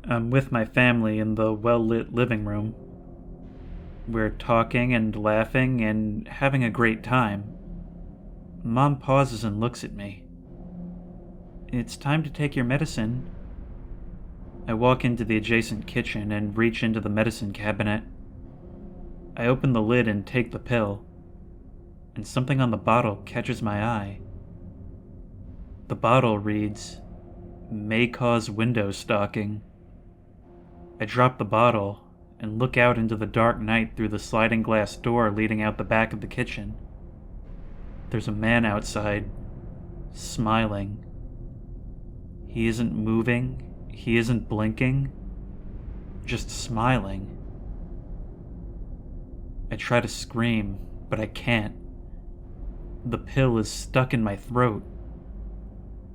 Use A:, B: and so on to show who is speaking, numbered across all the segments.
A: I'm with my family in the well-lit living room. We're talking and laughing and having a great time. Mom pauses and looks at me. "It's time to take your medicine." I walk into the adjacent kitchen and reach into the medicine cabinet. I open the lid and take the pill, and something on the bottle catches my eye. The bottle reads, "May cause window stalking." I drop the bottle and look out into the dark night through the sliding glass door leading out the back of the kitchen. There's a man outside, smiling. He isn't moving, he isn't blinking, just smiling. I try to scream, but I can't. The pill is stuck in my throat.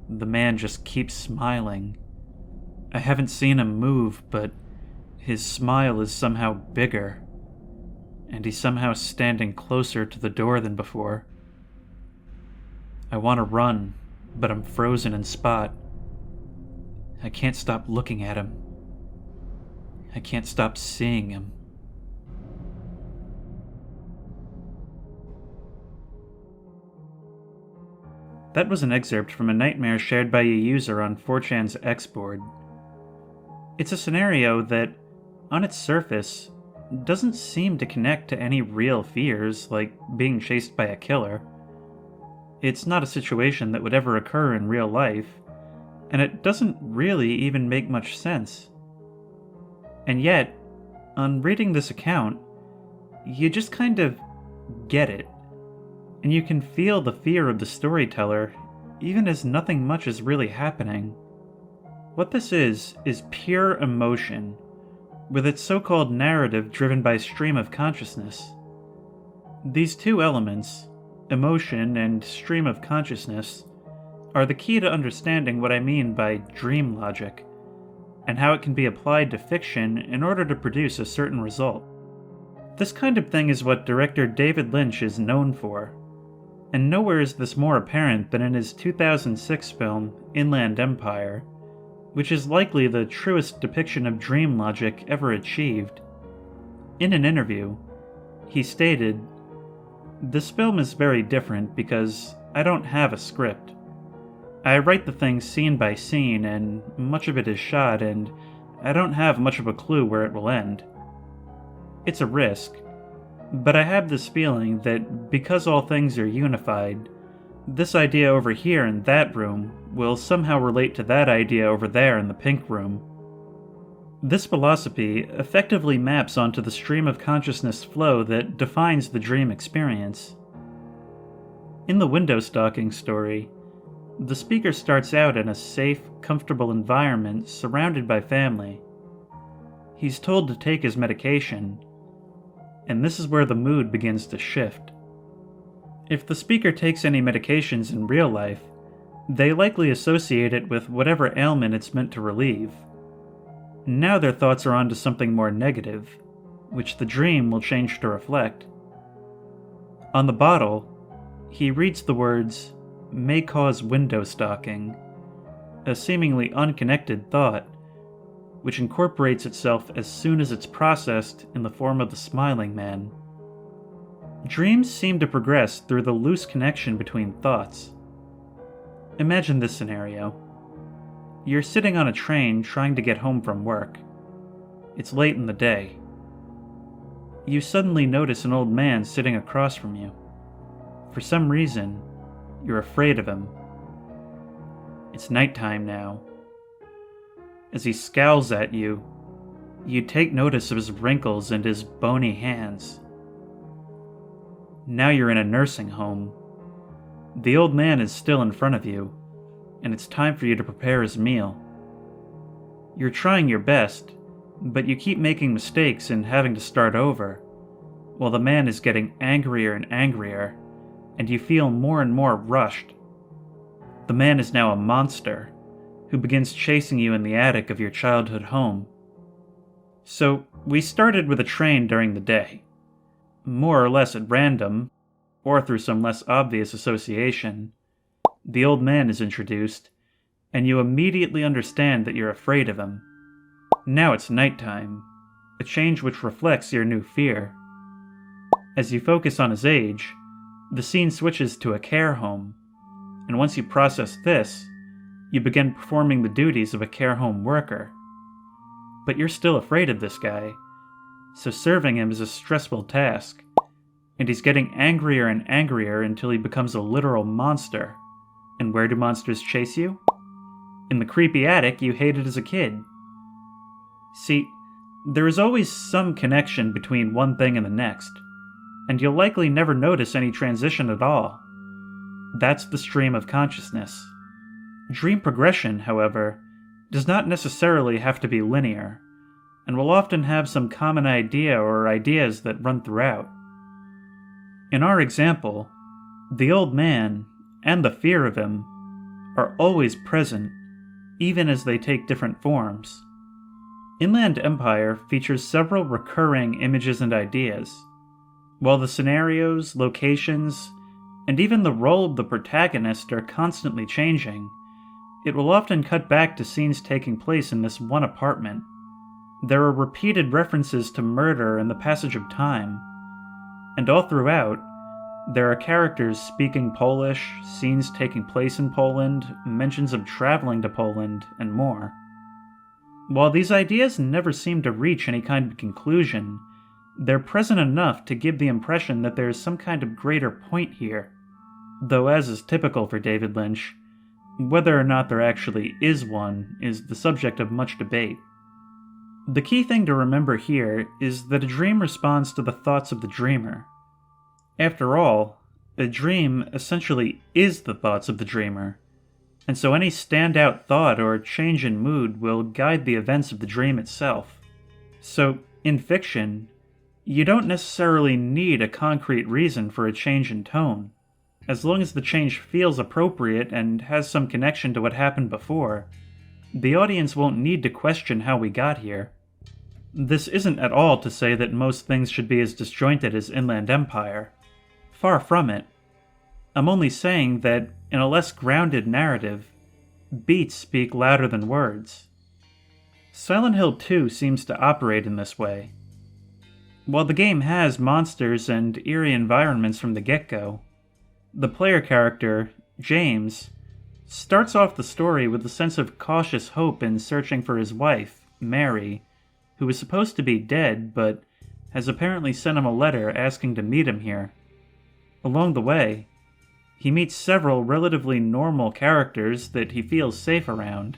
A: The man just keeps smiling. I haven't seen him move, but his smile is somehow bigger, and he's somehow standing closer to the door than before. I want to run, but I'm frozen in spot. I can't stop looking at him. I can't stop seeing him. That was an excerpt from a nightmare shared by a user on 4chan's X board. It's a scenario that, on its surface, doesn't seem to connect to any real fears, like being chased by a killer. It's not a situation that would ever occur in real life, and it doesn't really even make much sense. And yet, on reading this account, you just kind of get it. And you can feel the fear of the storyteller, even as nothing much is really happening. What this is pure emotion, with its so-called narrative driven by stream of consciousness. These two elements, emotion and stream of consciousness, are the key to understanding what I mean by dream logic, and how it can be applied to fiction in order to produce a certain result. This kind of thing is what director David Lynch is known for, and nowhere is this more apparent than in his 2006 film, Inland Empire, which is likely the truest depiction of dream logic ever achieved. In an interview, he stated, "This film is very different because I don't have a script. I write the thing scene by scene, and much of it is shot, and I don't have much of a clue where it will end. It's a risk, but I have this feeling that because all things are unified, this idea over here in that room will somehow relate to that idea over there in the pink room." This philosophy effectively maps onto the stream of consciousness flow that defines the dream experience. In the window stalking story, the speaker starts out in a safe, comfortable environment surrounded by family. He's told to take his medication, and this is where the mood begins to shift. If the speaker takes any medications in real life, they likely associate it with whatever ailment it's meant to relieve. Now their thoughts are on to something more negative, which the dream will change to reflect. On the bottle, he reads the words, "May cause window stalking," a seemingly unconnected thought, which incorporates itself as soon as it's processed in the form of the smiling man. Dreams seem to progress through the loose connection between thoughts. Imagine this scenario. You're sitting on a train trying to get home from work. It's late in the day. You suddenly notice an old man sitting across from you. For some reason, you're afraid of him. It's nighttime now. As he scowls at you, you take notice of his wrinkles and his bony hands. Now you're in a nursing home. The old man is still in front of you, and it's time for you to prepare his meal. You're trying your best, but you keep making mistakes and having to start over, while the man is getting angrier and angrier, and you feel more and more rushed. The man is now a monster, who begins chasing you in the attic of your childhood home. So, we started with a train during the day. More or less at random, or through some less obvious association, the old man is introduced, and you immediately understand that you're afraid of him. Now it's nighttime, a change which reflects your new fear. As you focus on his age, the scene switches to a care home, and once you process this, you begin performing the duties of a care home worker. But you're still afraid of this guy, so serving him is a stressful task, and he's getting angrier and angrier until he becomes a literal monster. And where do monsters chase you? In the creepy attic you hated as a kid. See, there is always some connection between one thing and the next, and you'll likely never notice any transition at all. That's the stream of consciousness. Dream progression, however, does not necessarily have to be linear, and will often have some common idea or ideas that run throughout. In our example, the old man, and the fear of him, are always present, even as they take different forms. Inland Empire features several recurring images and ideas. While the scenarios, locations, and even the role of the protagonist are constantly changing, it will often cut back to scenes taking place in this one apartment. There are repeated references to murder and the passage of time, and all throughout, there are characters speaking Polish, scenes taking place in Poland, mentions of traveling to Poland, and more. While these ideas never seem to reach any kind of conclusion, they're present enough to give the impression that there is some kind of greater point here. Though, as is typical for David Lynch, whether or not there actually is one is the subject of much debate. The key thing to remember here is that a dream responds to the thoughts of the dreamer. After all, a dream essentially is the thoughts of the dreamer, and so any standout thought or change in mood will guide the events of the dream itself. So, in fiction, you don't necessarily need a concrete reason for a change in tone. As long as the change feels appropriate and has some connection to what happened before, the audience won't need to question how we got here. This isn't at all to say that most things should be as disjointed as Inland Empire. Far from it. I'm only saying that, in a less grounded narrative, beats speak louder than words. Silent Hill 2 seems to operate in this way. While the game has monsters and eerie environments from the get-go, the player character, James, starts off the story with a sense of cautious hope in searching for his wife, Mary, who is supposed to be dead but has apparently sent him a letter asking to meet him here. Along the way, he meets several relatively normal characters that he feels safe around,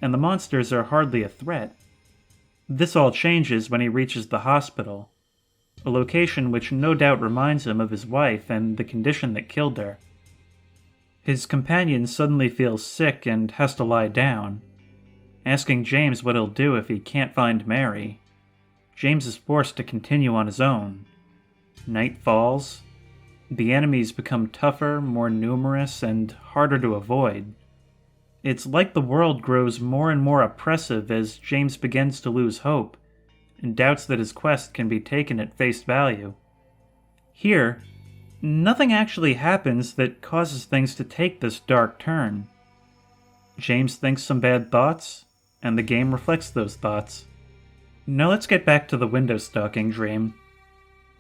A: and the monsters are hardly a threat. This all changes when he reaches the hospital, a location which no doubt reminds him of his wife and the condition that killed her. His companion suddenly feels sick and has to lie down, asking James what he'll do if he can't find Mary. James is forced to continue on his own. Night falls. The enemies become tougher, more numerous, and harder to avoid. It's like the world grows more and more oppressive as James begins to lose hope, and doubts that his quest can be taken at face value. Here, nothing actually happens that causes things to take this dark turn. James thinks some bad thoughts, and the game reflects those thoughts. Now let's get back to the window stalking dream.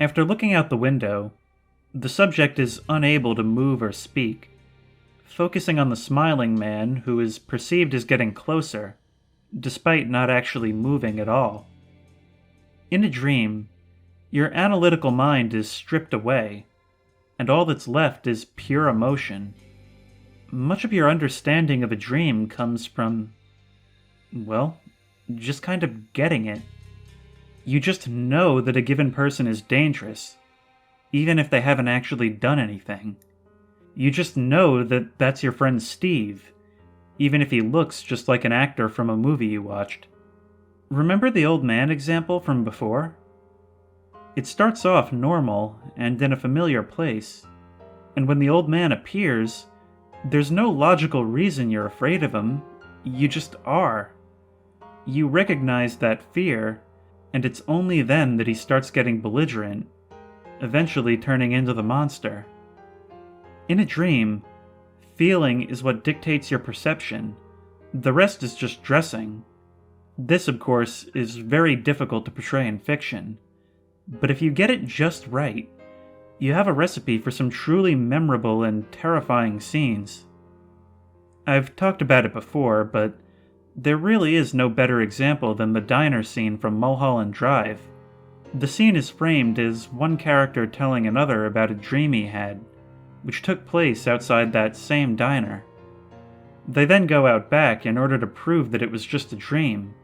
A: After looking out the window, the subject is unable to move or speak, focusing on the smiling man who is perceived as getting closer, despite not actually moving at all. In a dream, your analytical mind is stripped away, and all that's left is pure emotion. Much of your understanding of a dream comes from, well, just kind of getting it. You just know that a given person is dangerous, even if they haven't actually done anything. You just know that that's your friend Steve, even if he looks just like an actor from a movie you watched. Remember the old man example from before? It starts off normal and in a familiar place, and when the old man appears, there's no logical reason you're afraid of him, you just are. You recognize that fear, and it's only then that he starts getting belligerent, eventually turning into the monster. In a dream, feeling is what dictates your perception. The rest is just dressing. This, of course, is very difficult to portray in fiction, but if you get it just right, you have a recipe for some truly memorable and terrifying scenes. I've talked about it before, but there really is no better example than the diner scene from Mulholland Drive. The scene is framed as one character telling another about a dream he had, which took place outside that same diner. They then go out back in order to prove that it was just a dream,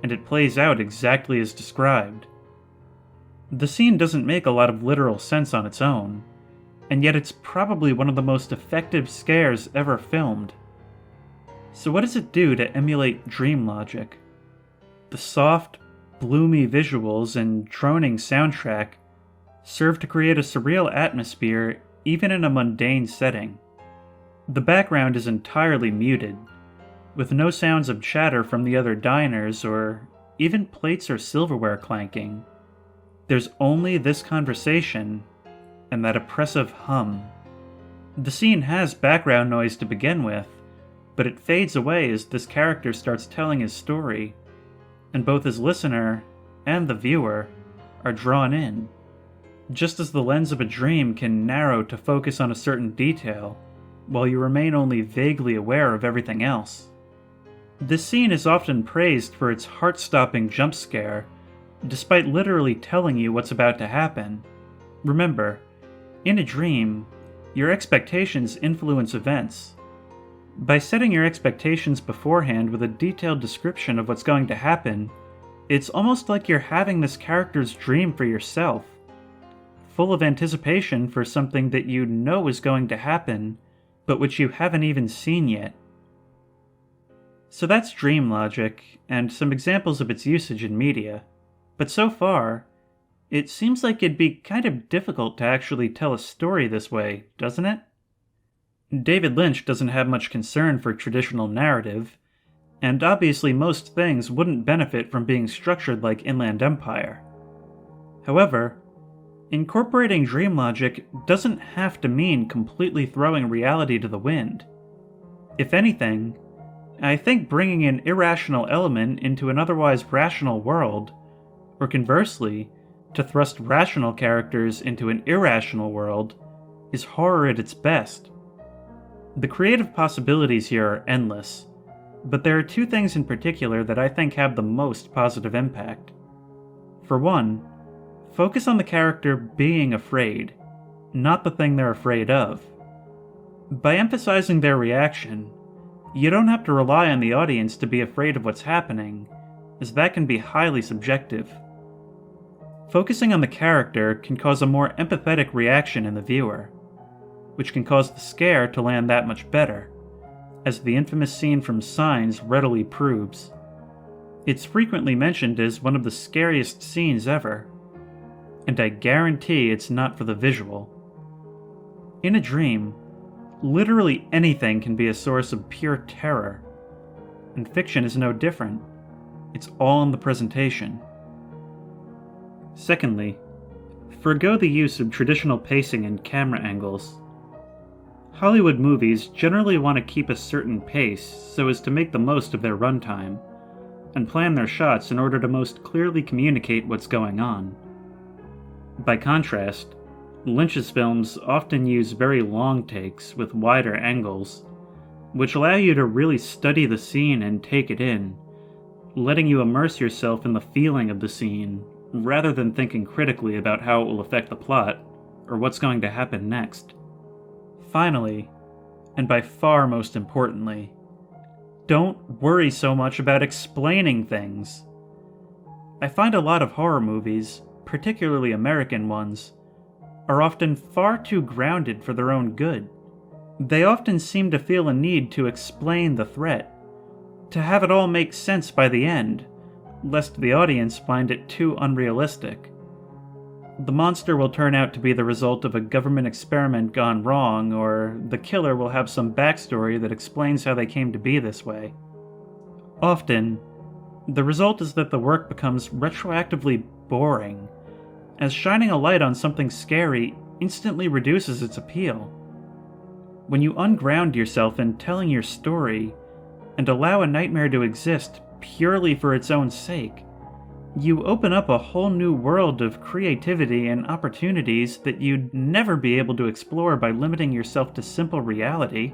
A: and it plays out exactly as described. The scene doesn't make a lot of literal sense on its own, and yet it's probably one of the most effective scares ever filmed. So what does it do to emulate dream logic? The soft, bloomy visuals and droning soundtrack serve to create a surreal atmosphere even in a mundane setting. The background is entirely muted, with no sounds of chatter from the other diners or even plates or silverware clanking. There's only this conversation and that oppressive hum. The scene has background noise to begin with, but it fades away as this character starts telling his story, and both his listener and the viewer are drawn in. Just as the lens of a dream can narrow to focus on a certain detail, while you remain only vaguely aware of everything else. This scene is often praised for its heart-stopping jump scare, despite literally telling you what's about to happen. Remember, in a dream, your expectations influence events. By setting your expectations beforehand with a detailed description of what's going to happen, it's almost like you're having this character's dream for yourself, full of anticipation for something that you know is going to happen, but which you haven't even seen yet. So that's dream logic, and some examples of its usage in media. But so far, it seems like it'd be kind of difficult to actually tell a story this way, doesn't it? David Lynch doesn't have much concern for traditional narrative, and obviously most things wouldn't benefit from being structured like Inland Empire. However, incorporating dream logic doesn't have to mean completely throwing reality to the wind. If anything, I think bringing an irrational element into an otherwise rational world, or conversely, to thrust rational characters into an irrational world, is horror at its best. The creative possibilities here are endless, but there are two things in particular that I think have the most positive impact. For one, focus on the character being afraid, not the thing they're afraid of. By emphasizing their reaction, you don't have to rely on the audience to be afraid of what's happening, as that can be highly subjective. Focusing on the character can cause a more empathetic reaction in the viewer, which can cause the scare to land that much better, as the infamous scene from Signs readily proves. It's frequently mentioned as one of the scariest scenes ever, and I guarantee it's not for the visual. In a dream, literally anything can be a source of pure terror, and fiction is no different. It's all in the presentation. Secondly, forgo the use of traditional pacing and camera angles. Hollywood movies generally want to keep a certain pace so as to make the most of their runtime, and plan their shots in order to most clearly communicate what's going on. By contrast, Lynch's films often use very long takes with wider angles, which allow you to really study the scene and take it in, letting you immerse yourself in the feeling of the scene rather than thinking critically about how it will affect the plot or what's going to happen next. Finally, and by far most importantly, don't worry so much about explaining things. I find a lot of horror movies, particularly American ones, are often far too grounded for their own good. They often seem to feel a need to explain the threat, to have it all make sense by the end, lest the audience find it too unrealistic. The monster will turn out to be the result of a government experiment gone wrong, or the killer will have some backstory that explains how they came to be this way. Often, the result is that the work becomes retroactively boring, as shining a light on something scary instantly reduces its appeal. When you unground yourself in telling your story, and allow a nightmare to exist purely for its own sake, you open up a whole new world of creativity and opportunities that you'd never be able to explore by limiting yourself to simple reality.